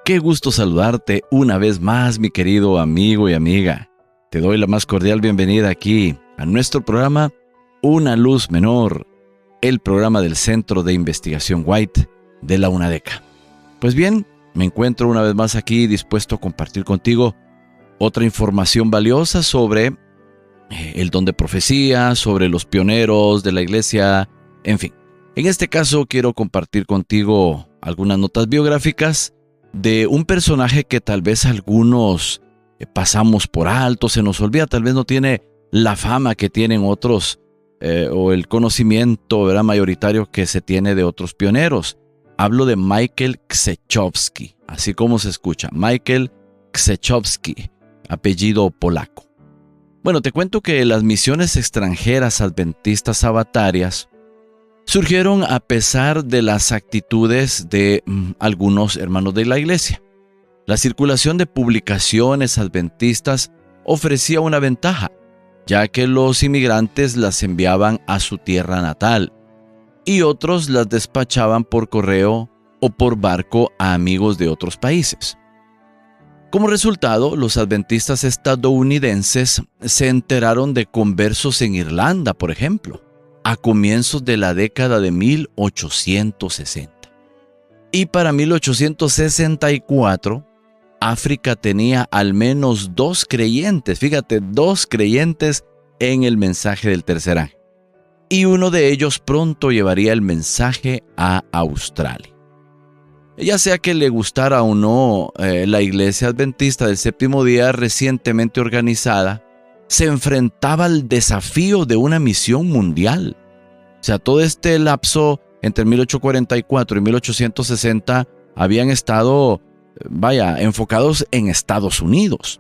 Qué gusto saludarte una vez más, mi querido amigo y amiga. Te doy la más cordial bienvenida aquí a nuestro programa Una Luz Menor, el programa del Centro de Investigación White de la UNADECA. Pues bien, me encuentro una vez más aquí dispuesto a compartir contigo otra información valiosa sobre el don de profecía, sobre los pioneros de la iglesia, en fin. En este caso quiero compartir contigo algunas notas biográficas de un personaje que tal vez algunos pasamos por alto, se nos olvida, tal vez no tiene la fama que tienen otros o el conocimiento, ¿verdad?, mayoritario que se tiene de otros pioneros. Hablo de Michael Krzeczowski, así como se escucha, Michael Krzeczowski, apellido polaco. Bueno, te cuento que las misiones extranjeras adventistas sabatarias surgieron a pesar de las actitudes de algunos hermanos de la iglesia. La circulación de publicaciones adventistas ofrecía una ventaja, ya que los inmigrantes las enviaban a su tierra natal y otros las despachaban por correo o por barco a amigos de otros países. Como resultado, los adventistas estadounidenses se enteraron de conversos en Irlanda, por ejemplo, a comienzos de la década de 1860. Y para 1864, África tenía al menos 2 creyentes, fíjate, 2 creyentes en el mensaje del tercer ángel. Y uno de ellos pronto llevaría el mensaje a Australia. Ya sea que le gustara o no, la iglesia adventista del séptimo día recientemente organizada se enfrentaba al desafío de una misión mundial. O sea, todo este lapso entre 1844 y 1860 habían estado, enfocados en Estados Unidos.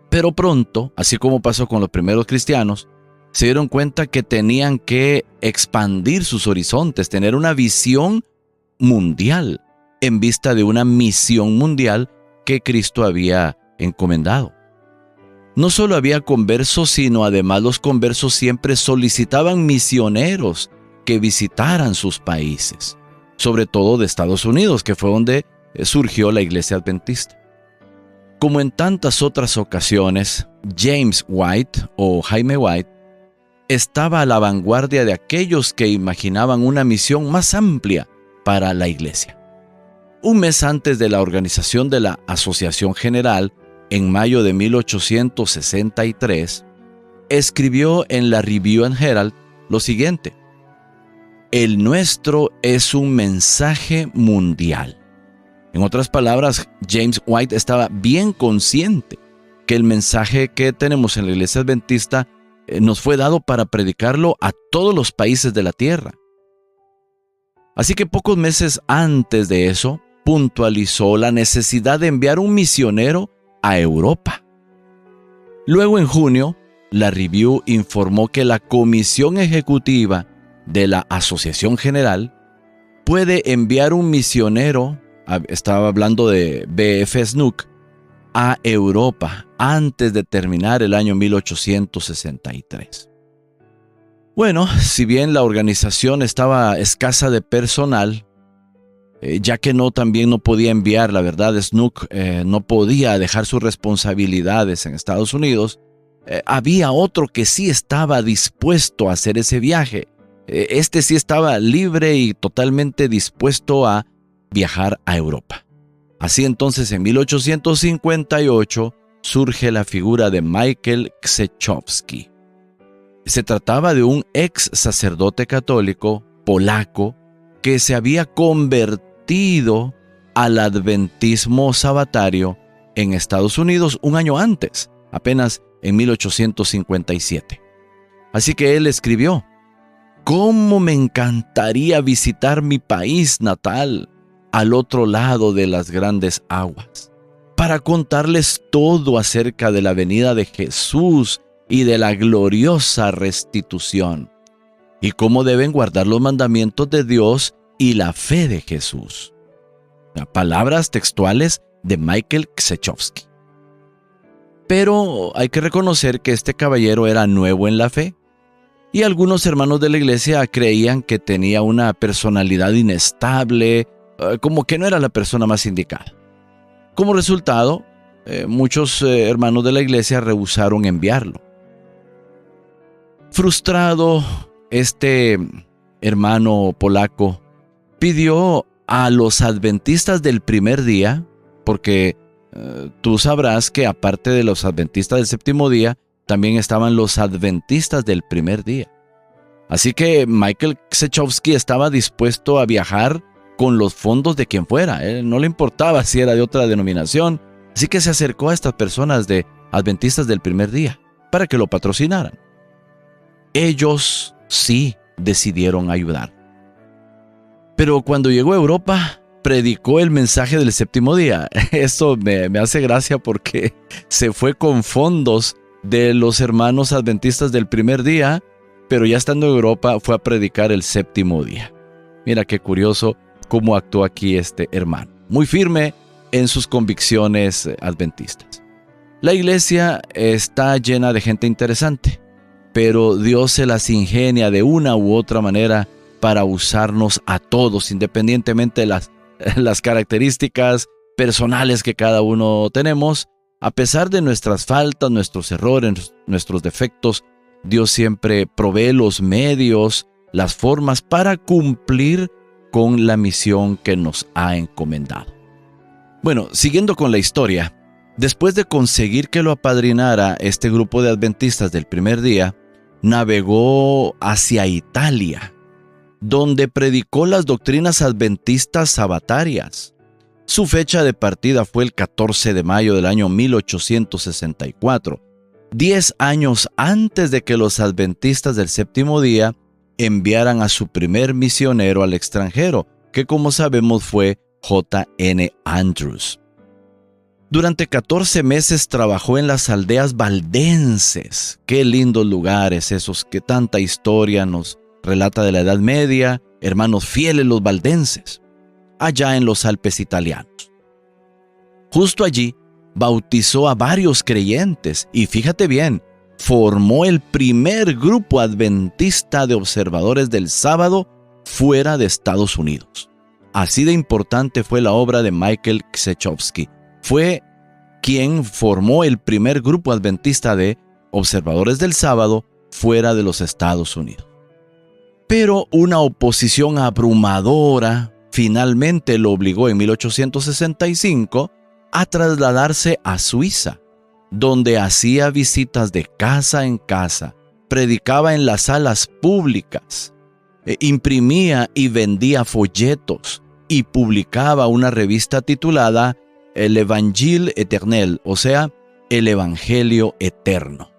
Pero pronto, así como pasó con los primeros cristianos, se dieron cuenta que tenían que expandir sus horizontes, tener una visión mundial en vista de una misión mundial que Cristo había encomendado. No solo había conversos, sino además los conversos siempre solicitaban misioneros que visitaran sus países, sobre todo de Estados Unidos, que fue donde surgió la iglesia adventista. Como en tantas otras ocasiones, James White o Jaime White estaba a la vanguardia de aquellos que imaginaban una misión más amplia para la iglesia. Un mes antes de la organización de la Asociación General, en mayo de 1863, escribió en la Review and Herald lo siguiente: el nuestro es un mensaje mundial. En otras palabras, James White estaba bien consciente que el mensaje que tenemos en la iglesia adventista nos fue dado para predicarlo a todos los países de la tierra. Así que pocos meses antes de eso, puntualizó la necesidad de enviar un misionero a Europa. Luego, en junio, la Review informó que la Comisión Ejecutiva de la Asociación General puede enviar un misionero, estaba hablando de B.F. Snook, a Europa antes de terminar el año 1863. Bueno, si bien la organización estaba escasa de personal, ya que también no podía enviar, la verdad, Snook no podía dejar sus responsabilidades en Estados Unidos, había otro que sí estaba dispuesto a hacer ese viaje. Este sí estaba libre y totalmente dispuesto a viajar a Europa. Así entonces, en 1858 surge la figura de Michael Krzeczowski. Se trataba de un ex sacerdote católico polaco que se había convertido al adventismo sabatario en Estados Unidos un año antes, apenas en 1857. Así que él escribió: «¿Cómo me encantaría visitar mi país natal al otro lado de las grandes aguas, para contarles todo acerca de la venida de Jesús y de la gloriosa restitución, y cómo deben guardar los mandamientos de Dios y la fe de Jesús». Palabras textuales de Michael Krzeczowski. Pero hay que reconocer que este caballero era nuevo en la fe, y algunos hermanos de la iglesia creían que tenía una personalidad inestable, como que no era la persona más indicada. Como resultado, muchos hermanos de la iglesia rehusaron enviarlo. Frustrado, este hermano polaco pidió a los adventistas del primer día, porque tú sabrás que aparte de los adventistas del séptimo día, también estaban los adventistas del primer día. Así que Michael Krzeczowski estaba dispuesto a viajar con los fondos de quien fuera. Él no le importaba si era de otra denominación. Así que se acercó a estas personas de adventistas del primer día para que lo patrocinaran. Ellos sí decidieron ayudar. Pero cuando llegó a Europa, predicó el mensaje del séptimo día. Esto me hace gracia porque se fue con fondos de los hermanos adventistas del primer día, pero ya estando en Europa fue a predicar el séptimo día. Mira qué curioso cómo actuó aquí este hermano. Muy firme en sus convicciones adventistas. La iglesia está llena de gente interesante, pero Dios se las ingenia de una u otra manera para usarnos a todos, independientemente de las características personales que cada uno tenemos. A pesar de nuestras faltas, nuestros errores, nuestros defectos, Dios siempre provee los medios, las formas para cumplir con la misión que nos ha encomendado. Bueno, siguiendo con la historia, después de conseguir que lo apadrinara este grupo de adventistas del primer día, navegó hacia Italia, donde predicó las doctrinas adventistas sabatarias. Su fecha de partida fue el 14 de mayo del año 1864, 10 años antes de que los adventistas del séptimo día enviaran a su primer misionero al extranjero, que como sabemos fue J.N. Andrews. Durante 14 meses trabajó en las aldeas valdenses. Qué lindos lugares esos que tanta historia nos relata de la Edad Media, hermanos fieles los valdenses, allá en los Alpes italianos. Justo allí bautizó a varios creyentes y fíjate bien, formó el primer grupo adventista de observadores del sábado fuera de Estados Unidos. Así de importante fue la obra de Michael Krzeczowski. Fue quien formó el primer grupo adventista de observadores del sábado fuera de los Estados Unidos. Pero una oposición abrumadora finalmente lo obligó en 1865 a trasladarse a Suiza, donde hacía visitas de casa en casa, predicaba en las salas públicas, imprimía y vendía folletos y publicaba una revista titulada El Evangile Eternel, o sea, el Evangelio Eterno.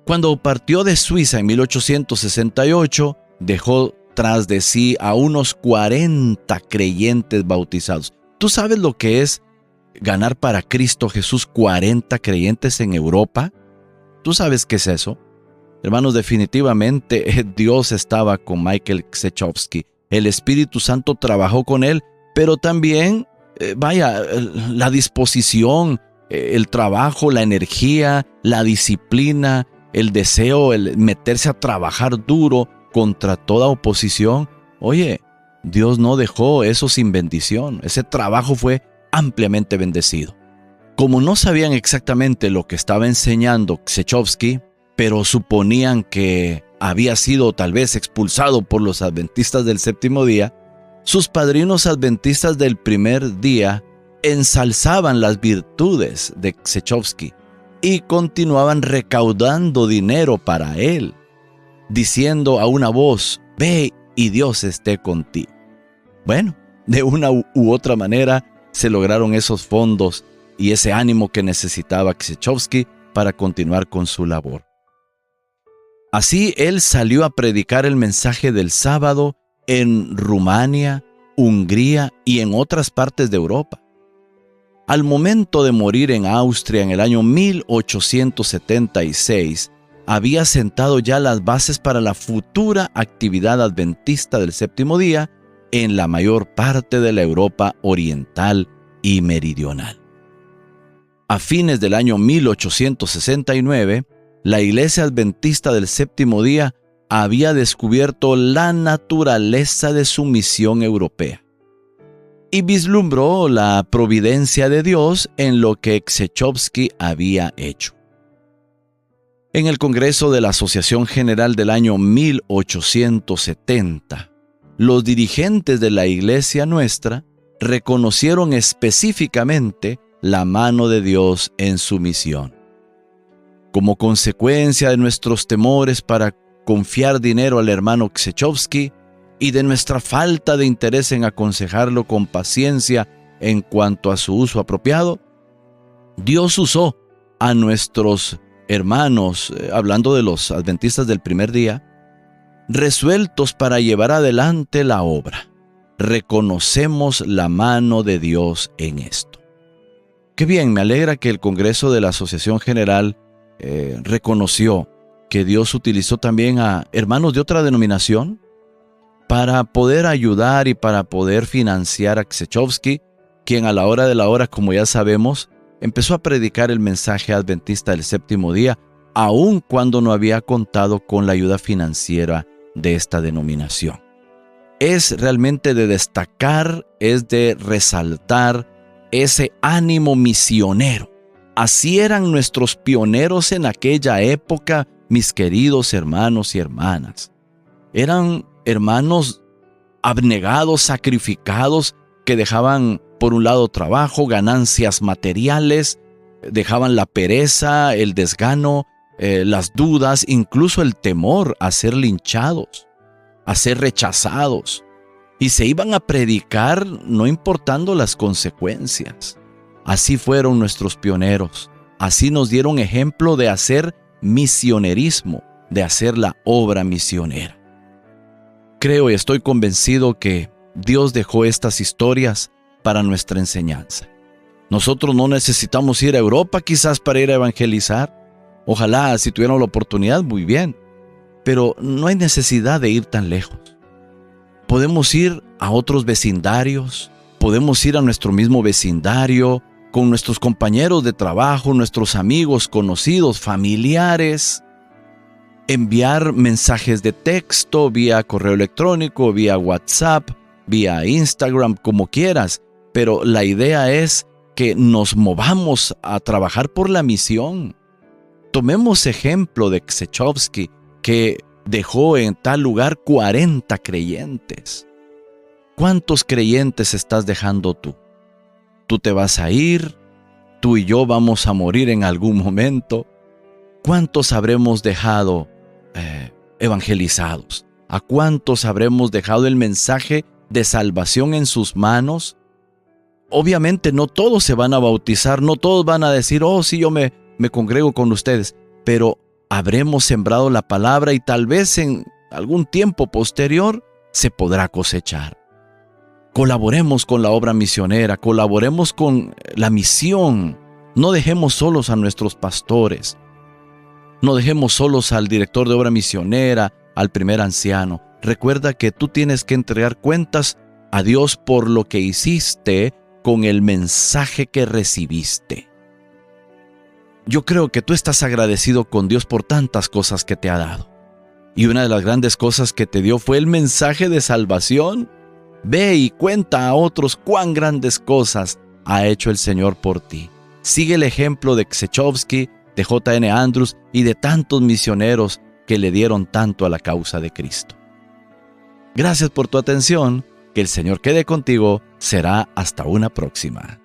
Cuando partió de Suiza en 1868, dejó tras de sí a unos 40 creyentes bautizados. ¿Tú sabes lo que es ganar para Cristo Jesús 40 creyentes en Europa? ¿Tú sabes qué es eso? Hermanos, definitivamente Dios estaba con Michael Krzeczowski. El Espíritu Santo trabajó con él, pero también, la disposición, el trabajo, la energía, la disciplina, el deseo, el meterse a trabajar duro contra toda oposición. Oye, Dios no dejó eso sin bendición. Ese trabajo fue ampliamente bendecido. Como no sabían exactamente lo que estaba enseñando Krzeczowski, pero suponían que había sido tal vez expulsado por los adventistas del séptimo día, sus padrinos adventistas del primer día ensalzaban las virtudes de Krzeczowski y continuaban recaudando dinero para él, diciendo a una voz: ve y Dios esté contigo. Bueno, de una u otra manera se lograron esos fondos y ese ánimo que necesitaba Krzeczowski para continuar con su labor. Así él salió a predicar el mensaje del sábado en Rumania, Hungría y en otras partes de Europa. Al momento de morir en Austria en el año 1876, había sentado ya las bases para la futura actividad adventista del séptimo día en la mayor parte de la Europa oriental y meridional. A fines del año 1869, la Iglesia Adventista del Séptimo Día había descubierto la naturaleza de su misión europea. y vislumbró la providencia de Dios en lo que Křečovský había hecho. En el Congreso de la Asociación General del año 1870, los dirigentes de la Iglesia Nuestra reconocieron específicamente la mano de Dios en su misión. Como consecuencia de nuestros temores para confiar dinero al hermano Křečovský y de nuestra falta de interés en aconsejarlo con paciencia en cuanto a su uso apropiado, Dios usó a nuestros hermanos, hablando de los adventistas del primer día, resueltos para llevar adelante la obra. Reconocemos la mano de Dios en esto. Qué bien, me alegra que el Congreso de la Asociación General reconoció que Dios utilizó también a hermanos de otra denominación para poder ayudar y para poder financiar a Křečovský, quien a la hora de la hora, como ya sabemos, empezó a predicar el mensaje adventista del séptimo día, aun cuando no había contado con la ayuda financiera de esta denominación. Es realmente de destacar, es de resaltar ese ánimo misionero. Así eran nuestros pioneros en aquella época, mis queridos hermanos y hermanas. Eran hermanos abnegados, sacrificados, que dejaban por un lado trabajo, ganancias materiales, dejaban la pereza, el desgano, las dudas, incluso el temor a ser linchados, a ser rechazados. Y se iban a predicar no importando las consecuencias. Así fueron nuestros pioneros. Así nos dieron ejemplo de hacer misionerismo, de hacer la obra misionera. Creo y estoy convencido que Dios dejó estas historias para nuestra enseñanza. Nosotros no necesitamos ir a Europa quizás para ir a evangelizar. Ojalá si tuviéramos la oportunidad, muy bien. Pero no hay necesidad de ir tan lejos. Podemos ir a otros vecindarios, podemos ir a nuestro mismo vecindario, con nuestros compañeros de trabajo, nuestros amigos, conocidos, familiares, enviar mensajes de texto vía correo electrónico, vía WhatsApp, vía Instagram, como quieras, pero la idea es que nos movamos a trabajar por la misión. Tomemos ejemplo de Křečovský, que dejó en tal lugar 40 creyentes. ¿Cuántos creyentes estás dejando tú? Tú te vas a ir, tú y yo vamos a morir en algún momento. ¿Cuántos habremos dejado evangelizados? ¿A cuántos habremos dejado el mensaje de salvación en sus manos? Obviamente no todos se van a bautizar, no todos van a decir, oh sí, yo me congrego con ustedes, pero habremos sembrado la palabra y tal vez en algún tiempo posterior se podrá cosechar. Colaboremos con la obra misionera, colaboremos con la misión. No dejemos solos a nuestros pastores. No dejemos solos al director de obra misionera, al primer anciano. Recuerda que tú tienes que entregar cuentas a Dios por lo que hiciste con el mensaje que recibiste. Yo creo que tú estás agradecido con Dios por tantas cosas que te ha dado. Y una de las grandes cosas que te dio fue el mensaje de salvación. Ve y cuenta a otros cuán grandes cosas ha hecho el Señor por ti. Sigue el ejemplo de Křečovský, de J.N. Andrews y de tantos misioneros que le dieron tanto a la causa de Cristo. Gracias por tu atención. Que el Señor quede contigo. Será hasta una próxima.